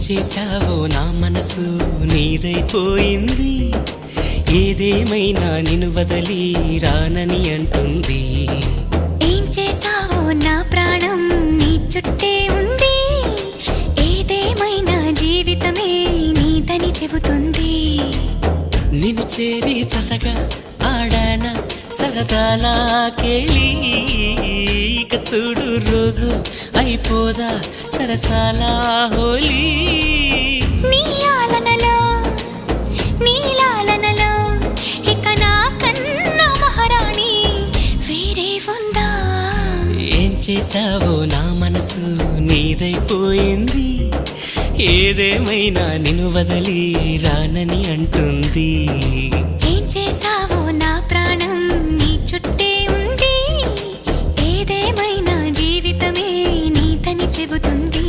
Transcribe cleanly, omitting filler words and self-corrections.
చేశావో నా మనసు నీదైపోయింది, ఏదేమైనా నిన్ను వదిలి రానని అంటుంది. ఏం చేశావో నా ప్రాణం నీ చుట్టే ఉంది, ఏదేమైనా జీవితమే నీదని చెబుతుంది. నిన్ను చేరి చతగా ఆడాన సరదాలా కేళి, ఇక చూడు రోజు అయిపోదా సరసాల హోలీ. నీ ఆలనలో నీ లాలనలో ఇక నా కన్నా మహారాణి వేరే ఉందా? ఏం చేశావో నా మనసు నీదైపోయింది, ఏదేమైనా నిన్ను వదిలి రానని అంటుంది. ఏం చేశావో నా ప్రాణం నీ చుట్టే ఉంది, ఏదేమైనా జీవితమే నీదని చెబుతుంది.